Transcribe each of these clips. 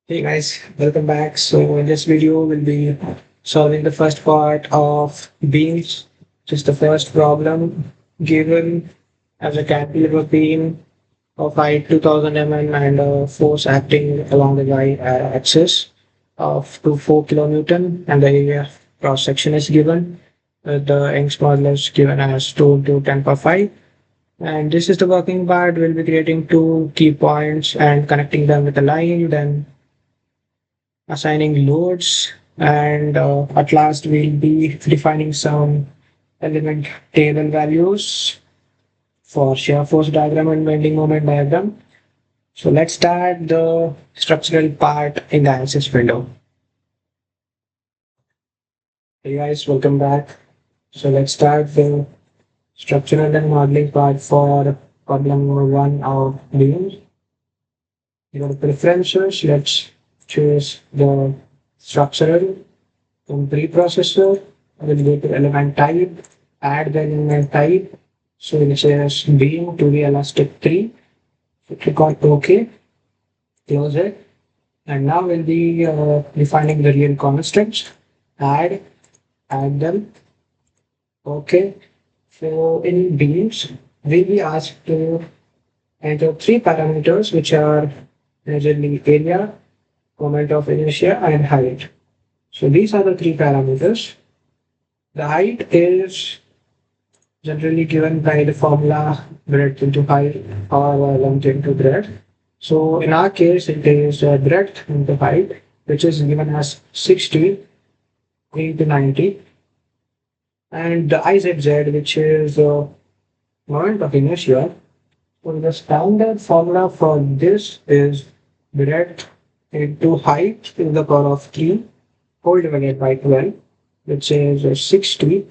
Hey guys, welcome back. So in this video, we'll be solving the first part of beams. Just the first problem given as a cantilever beam of height 2000 mm and a force acting along the y-axis of to 4 kilonewton, and the area cross section is given. The Young's modulus given as 2 to 10 power 5. And this is the working part. We'll be creating two key points and connecting them with a line, then assigning loads, and at last we'll be defining some element table values for shear force diagram and bending moment diagram. So let's start the structural part in the ANSYS window. Hey guys, welcome back. So let's start the structural and modeling part for problem number 1 of beams. Go to preferences, let's choose the structural. In preprocessor, I will go to element type, add the element type. So which is beam to be elastic 3. So click on OK, close it. And now we'll be defining the real constants. Add them. OK. So in beams, we'll be asked to enter three parameters, which are majorly area, moment of inertia, and height. So these are the three parameters. The height is generally given by the formula breadth into height or length into breadth. So in our case, it is breadth into height, which is given as 60 into 90. And the IZZ, which is moment of inertia. So the standard formula for this is breadth into height to the power of 3 whole divided by 12, which is 60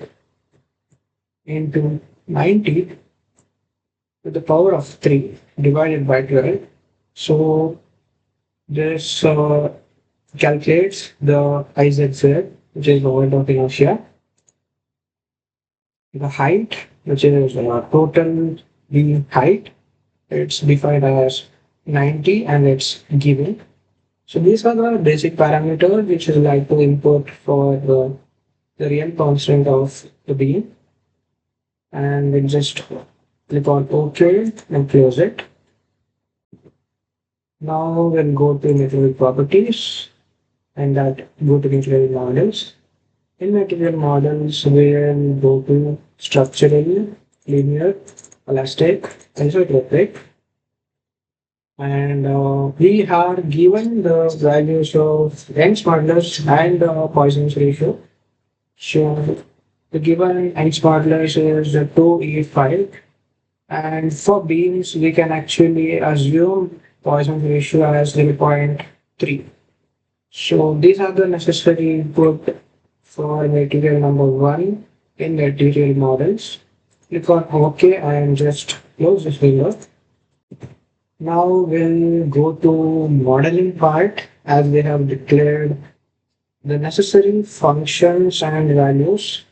into 90 to the power of 3 divided by 12. So this calculates the IZZ, which is the moment of inertia, the height, which is total beam height. It's defined as 90 and it's given. So these are the basic parameters which is like to input for the real constant of the beam. And we just click on OK and close it. Now we'll go to material properties and that go to material models. In material models, we'll go to structural, linear, elastic, isotropic. And we are given the values of Young's modulus and Poisson's ratio. So the given Young's modulus is 2E5, and for beams we can actually assume Poisson's ratio as 0.3. So these are the necessary input for material number 1 in material models. Click on OK and just close this window. Now we'll go to modeling part as we have declared the necessary functions and values.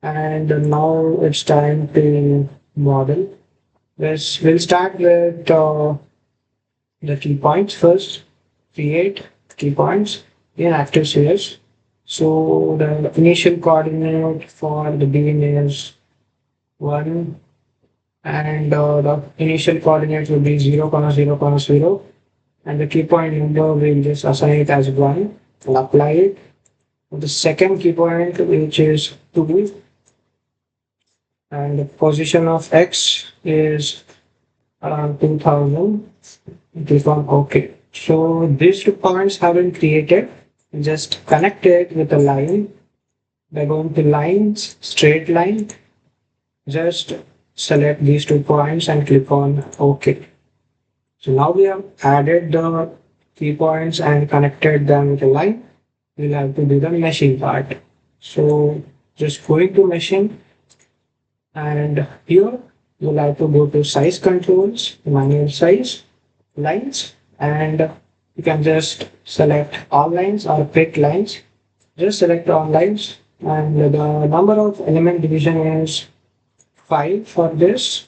And now it's time to model. We'll start with the key points first. Create key points in active series. So the initial coordinate for the beam is 1, and the initial coordinate will be 0, 0, 0, and the key point number will just assign it as 1 and apply it. The second key point, which is 2, and the position of x is around 2000. Click on OK. So these 2 points have been created. Just connect it with a line by going to lines, straight line. Just select these 2 points and click on OK. So now we have added the key points and connected them with a line. We'll have to do the meshing part. So just going to meshing, and here you'll have to go to size controls, manual size, lines, and you can just select all lines or pick lines. Just select all lines, and the number of element division is 5 for this.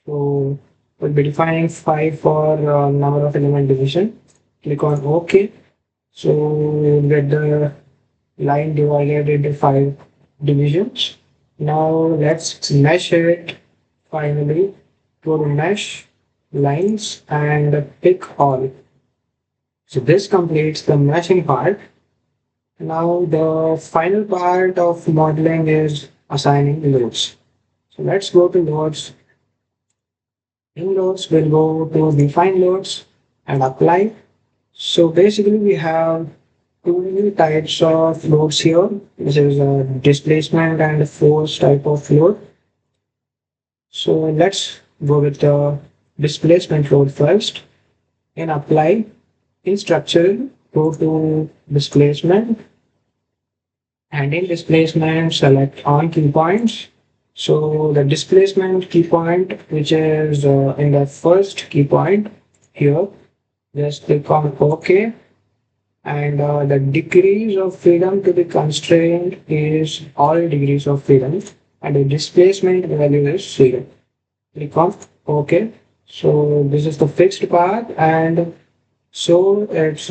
So we'll be defining 5 for number of element division. Click on OK. So you'll get the line divided into 5 divisions. Now let's mesh it finally. Go to mesh, lines, and pick all. So this completes the meshing part. Now the final part of modeling is assigning loads. So let's go to loads. In loads, we'll go to define loads and apply. So basically we have two types of loads here. This is a displacement and a force type of load. So let's go with the displacement load first. In apply, in structure, go to displacement, and in displacement select on key points. So the displacement key point, which is in the first key point here, just click on OK. And the degrees of freedom to be constrained is all degrees of freedom, and the displacement value is 0. Click on OK. So this is the fixed path, and so it's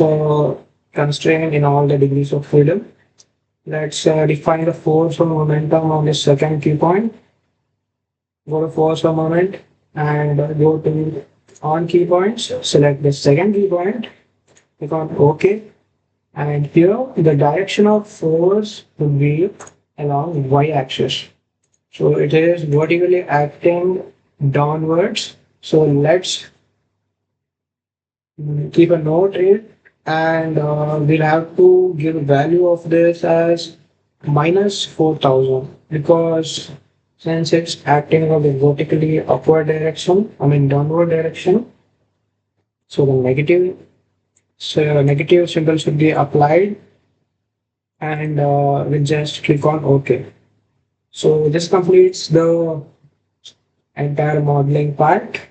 constrained in all the degrees of freedom. Let's define the force or momentum on the second key point. Go to force or moment and go to on key points. Select the second key point. Click on OK. And here the direction of force will be along y-axis. So it is vertically acting downwards. So let's keep a note here, and we'll have to give a value of this as minus 4000, because since it's acting in the vertically upward direction, downward direction, so the negative symbol should be applied, and we just click on OK. So this completes the entire modeling part,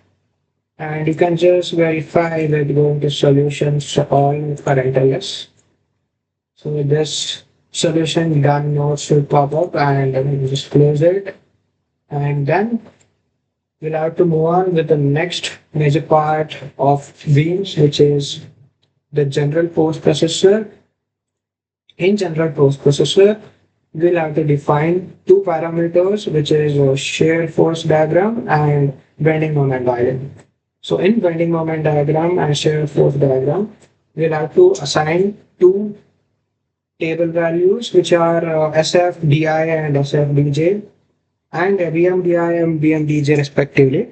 and you can just verify that going to solutions all parental yes. So this solution done notes should pop up, and then just close it, and then we'll have to move on with the next major part of beams, which is the general force processor. In general force processor, we'll have to define two parameters, which is a shear force diagram and bending moment diagram. So in bending moment diagram and shear force diagram, we'll have to assign two table values, which are SFDI and SFDJ, and BMDI and BMDJ respectively.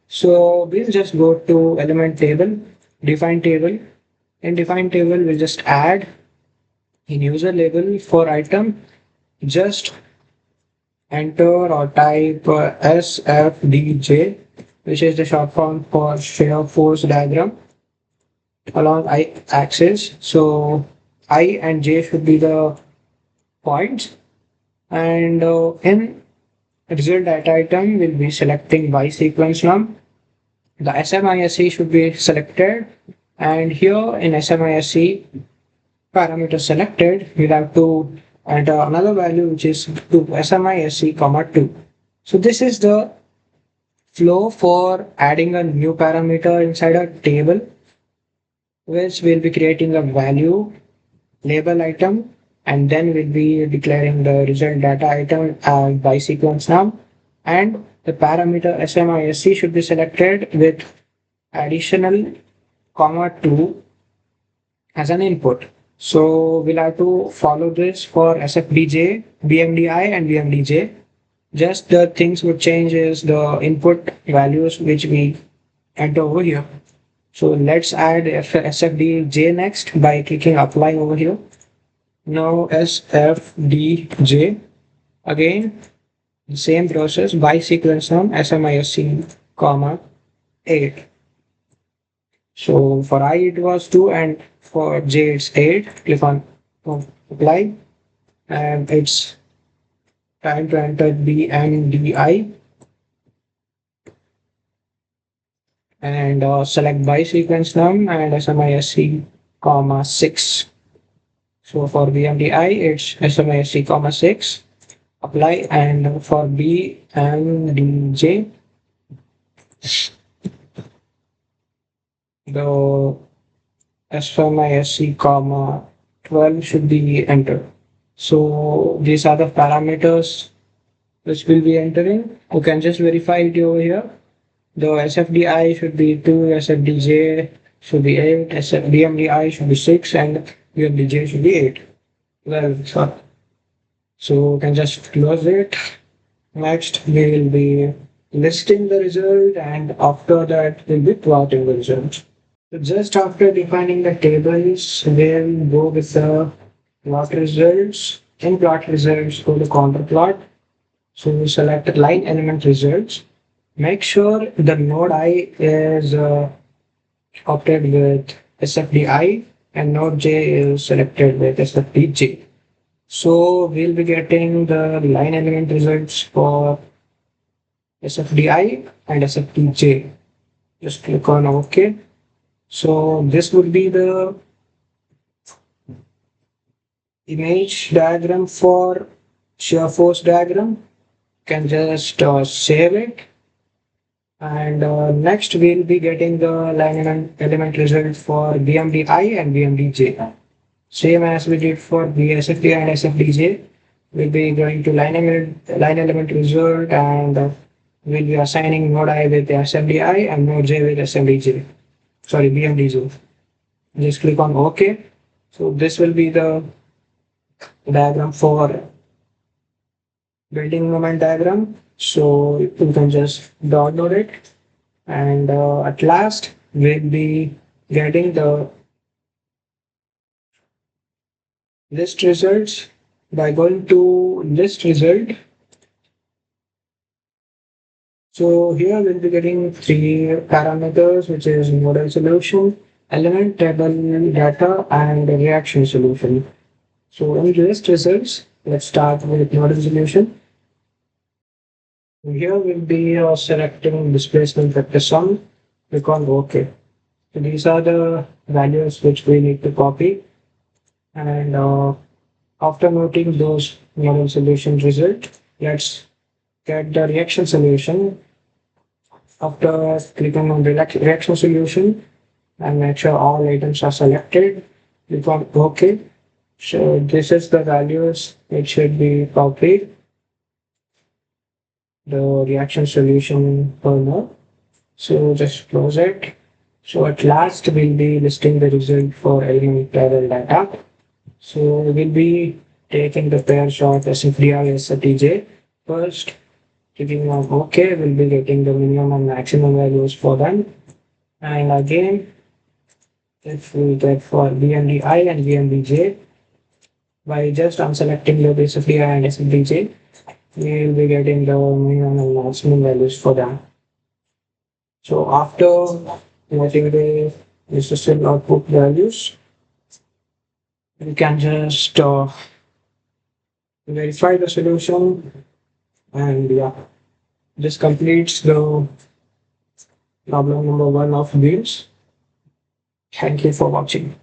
So we'll just go to element table, define table. In define table, we'll just add in user label for item, just enter or type SFDJ, which is the short form for shear force diagram along axis. So I and J should be the points, and in result data item we'll be selecting by sequence num. The SMISE should be selected, and here in SMISE parameter selected, we'll have to enter another value, which is to SMISE comma 2. So this is the flow for adding a new parameter inside a table, which we'll be creating a value label item, and then we'll be declaring the result data item as by sequence num, and the parameter SMISE should be selected with additional comma 2 as an input. So we'll have to follow this for SFDJ, BMDI, and BMDJ. Just the things would change is the input values which we enter over here. So let's add SFDJ next by clicking apply over here. Now SFDJ, again the same process by sequence num SMISE comma 8. So for I it was 2 and for J it's 8. Click on apply, and it's time to enter BMDI, and select by sequence num and SMISE comma 6. So for BMDI it's SMISE comma 6. Apply, and for BMDJ the SFM comma 12 should be entered. So these are the parameters which will be entering. You can just verify it over here. The SFDI should be 2, SFDJ should be 8, BMDI should be 6, and BMDJ should be 8. Well, sorry. So you can just close it. Next, we will be listing the result, and after that, we'll be plotting the result. So just after defining the tables, we'll go with the plot results. In plot results, go to counter plot. So we select line element results. Make sure the node I is opted with SFDI and node J is selected with SFDJ. So we'll be getting the line element results for SFDI and SFDJ. Just click on OK. So this would be the image diagram for shear force diagram. You can just save it. And next we'll be getting the line element results for BMDI and BMDJ. Same as we did for the SFD and SFDJ. We'll be going to line element result, and we'll be assigning node I with the SFDI and node J with SFDJ. Sorry, BMDJ. Just click on OK. So this will be the diagram for building moment diagram. So you can just download it, and at last we'll be getting the list results by going to list result. So here we'll be getting 3 parameters, which is model solution, element table data, and reaction solution. So in list results, let's start with model solution. Here we'll be selecting displacement vector sum. Click on OK. So these are the values which we need to copy. And after noting those model solution result, let's get the reaction solution. After clicking on the reaction solution and make sure all items are selected, click on OK. So this is the values it should be copied. The reaction solution for now. So just close it. So at last we'll be listing the result for element level data. So we'll be taking the pair shot SFDI SFDJ first. Clicking on OK, we'll be getting the minimum and maximum values for them. And again, if we get for BMDI and BMDJ, by just unselecting the SFDI and SFDJ, we will be getting the minimum and maximum values for them. So after getting the necessary output values, we can just verify the solution, and yeah, this completes the problem number 1 of beams. Thank you for watching.